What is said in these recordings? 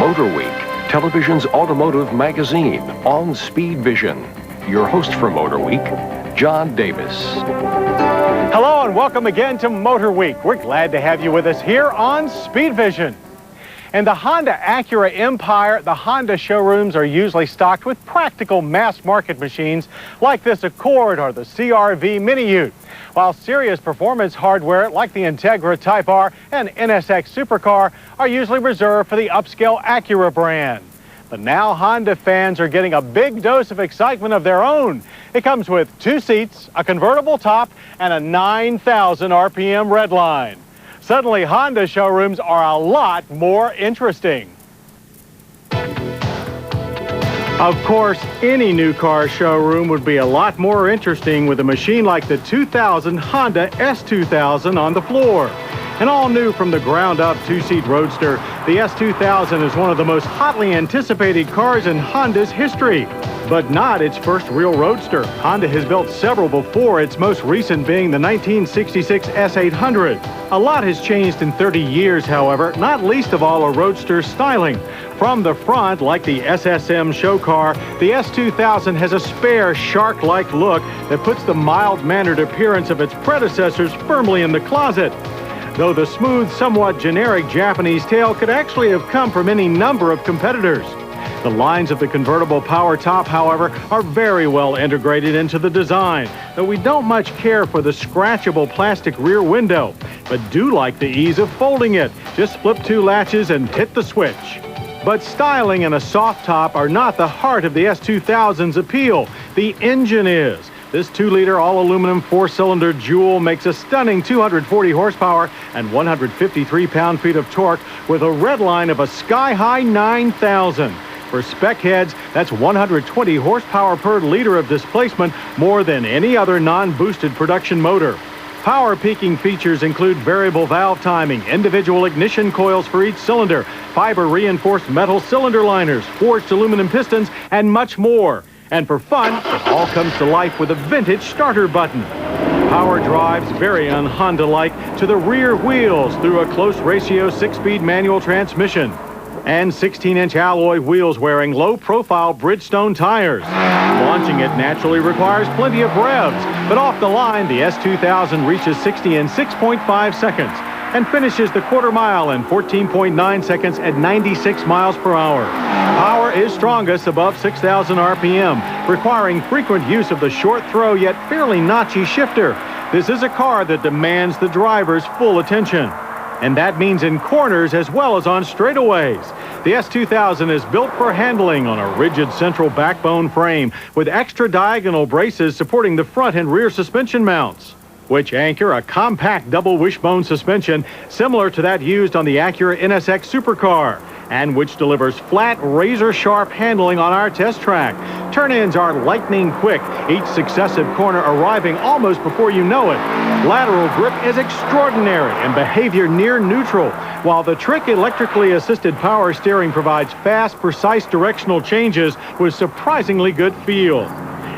Motor Week, television's automotive magazine on Speed Vision. Your host for Motor Week, John Davis. Hello and welcome again to Motor Week. We're glad to have you with us here on Speed Vision. In the Honda Acura empire, the Honda showrooms are usually stocked with practical mass-market machines like this Accord or the CR-V Mini Ute, while serious performance hardware like the Integra Type R and NSX Supercar are usually reserved for the upscale Acura brand. But now Honda fans are getting a big dose of excitement of their own. It comes with 2 seats, a convertible top, and a 9,000 RPM redline. Suddenly, Honda showrooms are a lot more interesting. Of course, any new car showroom would be a lot more interesting with a machine like the 2000 Honda S2000 on the floor. An all-new from the ground-up 2-seat roadster, the S2000 is one of the most hotly anticipated cars in Honda's history. But not its first real roadster. Honda has built several before, its most recent being the 1966 S800. A lot has changed in 30 years, however, not least of all a roadster's styling. From the front, like the SSM show car, the S2000 has a spare, shark-like look that puts the mild-mannered appearance of its predecessors firmly in the closet. Though the smooth, somewhat generic Japanese tail could actually have come from any number of competitors. The lines of the convertible power top, however, are very well integrated into the design, though we don't much care for the scratchable plastic rear window, but do like the ease of folding it. Just flip 2 latches and hit the switch. But styling and a soft top are not the heart of the S2000's appeal. The engine is. This 2-liter all-aluminum 4-cylinder Jewel makes a stunning 240 horsepower and 153 pound-feet of torque with a redline of a sky-high 9,000. For spec heads, that's 120 horsepower per liter of displacement, more than any other non-boosted production motor. Power peaking features include variable valve timing, individual ignition coils for each cylinder, fiber-reinforced metal cylinder liners, forged aluminum pistons, and much more. And for fun, it all comes to life with a vintage starter button. Power drives very un-Honda-like to the rear wheels through a close ratio 6-speed manual transmission. And 16-inch alloy wheels wearing low-profile Bridgestone tires. Launching it naturally requires plenty of revs, but off the line, the S2000 reaches 60 in 6.5 seconds and finishes the quarter mile in 14.9 seconds at 96 miles per hour. Power is strongest above 6,000 RPM, requiring frequent use of the short-throw yet fairly notchy shifter. This is a car that demands the driver's full attention. And that means in corners as well as on straightaways. The S2000 is built for handling on a rigid central backbone frame with extra diagonal braces supporting the front and rear suspension mounts, which anchor a compact double wishbone suspension similar to that used on the Acura NSX Supercar, and which delivers flat, razor-sharp handling on our test track. Turn-ins are lightning quick, each successive corner arriving almost before you know it. Lateral grip is extraordinary and behavior near neutral, while the Trick electrically assisted power steering provides fast, precise directional changes with surprisingly good feel.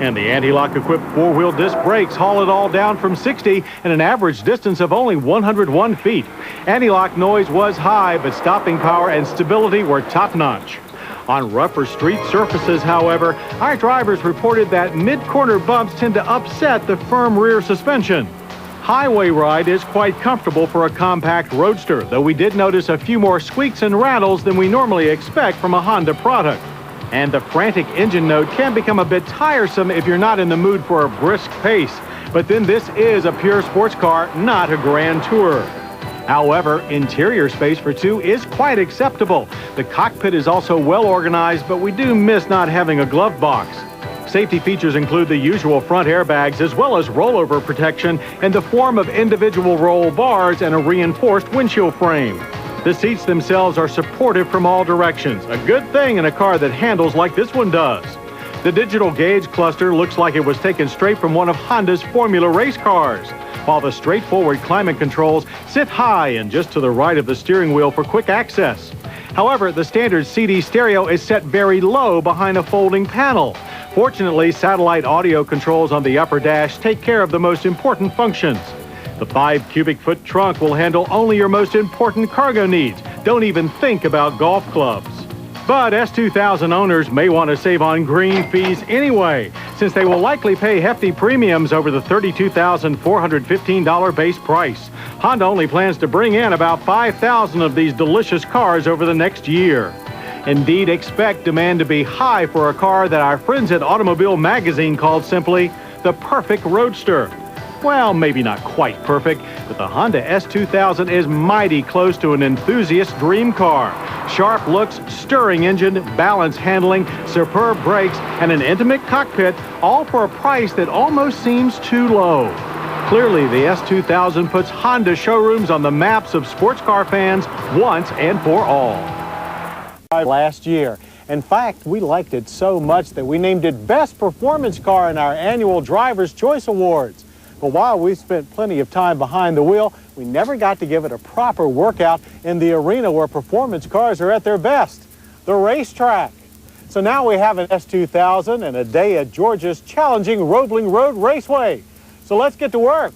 And the anti-lock equipped 4-wheel disc brakes haul it all down from 60 in an average distance of only 101 feet. Anti-lock noise was high, but stopping power and stability were top-notch. On rougher street surfaces, however, our drivers reported that mid-corner bumps tend to upset the firm rear suspension. Highway ride is quite comfortable for a compact roadster, though we did notice a few more squeaks and rattles than we normally expect from a Honda product. And the frantic engine note can become a bit tiresome if you're not in the mood for a brisk pace. But then this is a pure sports car, not a grand tour. However, interior space for 2 is quite acceptable. The cockpit is also well organized, but we do miss not having a glove box. Safety features include the usual front airbags as well as rollover protection in the form of individual roll bars and a reinforced windshield frame. The seats themselves are supportive from all directions, a good thing in a car that handles like this one does. The digital gauge cluster looks like it was taken straight from one of Honda's Formula race cars, while the straightforward climate controls sit high and just to the right of the steering wheel for quick access. However, the standard CD stereo is set very low behind a folding panel. Fortunately, satellite audio controls on the upper dash take care of the most important functions. The 5 cubic foot trunk will handle only your most important cargo needs. Don't even think about golf clubs. But S2000 owners may want to save on green fees anyway, since they will likely pay hefty premiums over the $32,415 base price. Honda only plans to bring in about 5,000 of these delicious cars over the next year. Indeed, expect demand to be high for a car that our friends at Automobile Magazine called simply the perfect roadster. Well, maybe not quite perfect, but the Honda S2000 is mighty close to an enthusiast dream car. Sharp looks, stirring engine, balanced handling, superb brakes, and an intimate cockpit, all for a price that almost seems too low. Clearly, the S2000 puts Honda showrooms on the maps of sports car fans once and for all. Last year. In fact, we liked it so much that we named it Best Performance Car in our annual Driver's Choice Awards. But while we spent plenty of time behind the wheel, we never got to give it a proper workout in the arena where performance cars are at their best, the racetrack. So now we have an S2000 and a day at Georgia's challenging Roebling Road Raceway. So let's get to work.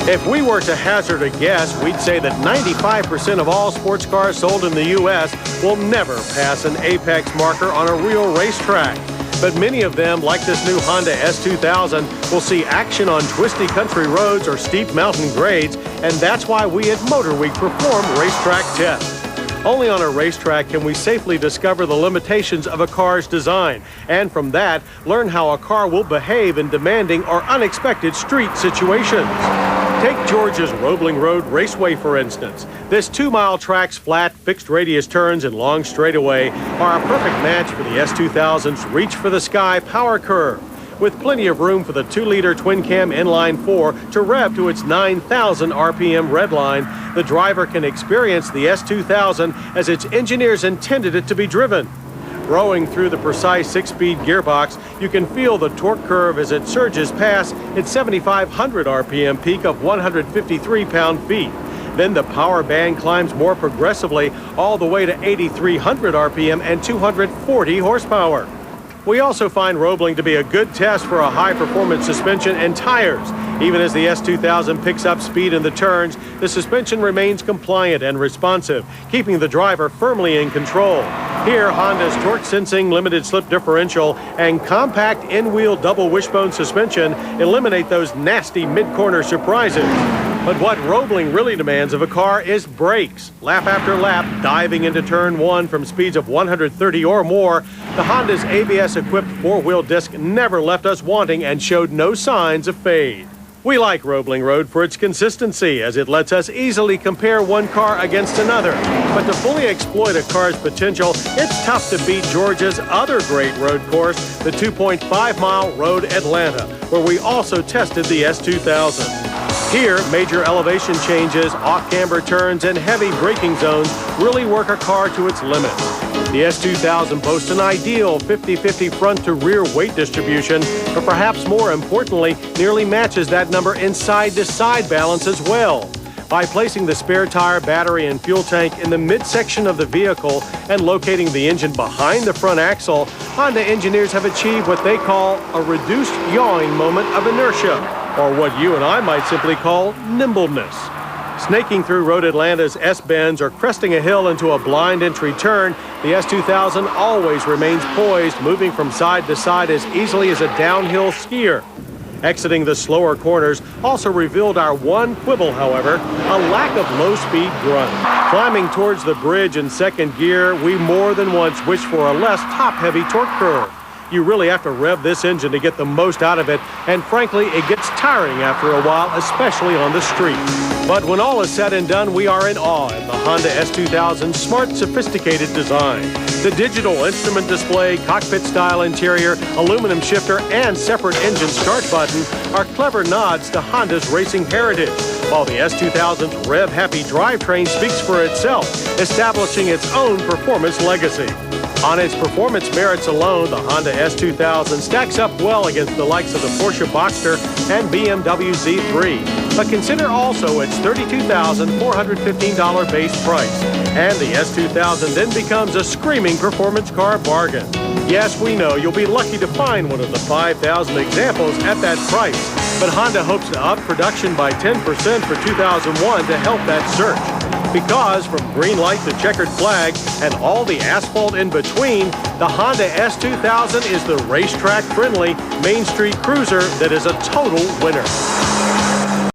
If we were to hazard a guess, we'd say that 95% of all sports cars sold in the U.S. will never pass an apex marker on a real racetrack. But many of them, like this new Honda S2000, will see action on twisty country roads or steep mountain grades, and that's why we at Motor Week perform racetrack tests. Only on a racetrack can we safely discover the limitations of a car's design, and from that, learn how a car will behave in demanding or unexpected street situations. Take Georgia's Roebling Road Raceway, for instance. This 2-mile track's flat, fixed radius turns and long straightaway are a perfect match for the S2000's reach for the sky power curve. With plenty of room for the 2-liter twin-cam inline-4 to rev to its 9,000 RPM redline, the driver can experience the S2000 as its engineers intended it to be driven. Rowing through the precise 6-speed gearbox, you can feel the torque curve as it surges past its 7,500 RPM peak of 153 pound-feet. Then the power band climbs more progressively all the way to 8,300 RPM and 240 horsepower. We also find Roebling to be a good test for a high-performance suspension and tires. Even as the S2000 picks up speed in the turns, the suspension remains compliant and responsive, keeping the driver firmly in control. Here, Honda's torque-sensing limited slip differential and compact in-wheel double wishbone suspension eliminate those nasty mid-corner surprises. But what Roebling really demands of a car is brakes. Lap after lap, diving into turn 1 from speeds of 130 or more, the Honda's ABS-equipped 4-wheel disc never left us wanting and showed no signs of fade. We like Roebling Road for its consistency, as it lets us easily compare one car against another. But to fully exploit a car's potential, it's tough to beat Georgia's other great road course, the 2.5-mile Road Atlanta, where we also tested the S2000. Here, major elevation changes, off-camber turns, and heavy braking zones really work a car to its limits. The S2000 boasts an ideal 50-50 front-to-rear weight distribution, but perhaps more importantly, nearly matches that number in side-to-side balance as well. By placing the spare tire, battery, and fuel tank in the midsection of the vehicle and locating the engine behind the front axle, Honda engineers have achieved what they call a reduced yawing moment of inertia, or what you and I might simply call nimbleness. Snaking through Road Atlanta's S-bends or cresting a hill into a blind entry turn, the S2000 always remains poised, moving from side to side as easily as a downhill skier. Exiting the slower corners also revealed our one quibble, however, a lack of low-speed grunt. Climbing towards the bridge in second gear, we more than once wished for a less top-heavy torque curve. You really have to rev this engine to get the most out of it, and frankly, it gets tiring after a while, especially on the street. But when all is said and done, we are in awe at the Honda S2000's smart, sophisticated design. The digital instrument display, cockpit-style interior, aluminum shifter, and separate engine start button are clever nods to Honda's racing heritage, while the S2000's rev-happy drivetrain speaks for itself, establishing its own performance legacy. On its performance merits alone, the Honda S2000 stacks up well against the likes of the Porsche Boxster and BMW Z3. But consider also its $32,415 base price. And the S2000 then becomes a screaming performance car bargain. Yes, we know you'll be lucky to find one of the 5,000 examples at that price. But Honda hopes to up production by 10% for 2001 to help that search. Because from green light to checkered flag and all the asphalt in between, the Honda S2000 is the racetrack-friendly Main Street cruiser that is a total winner.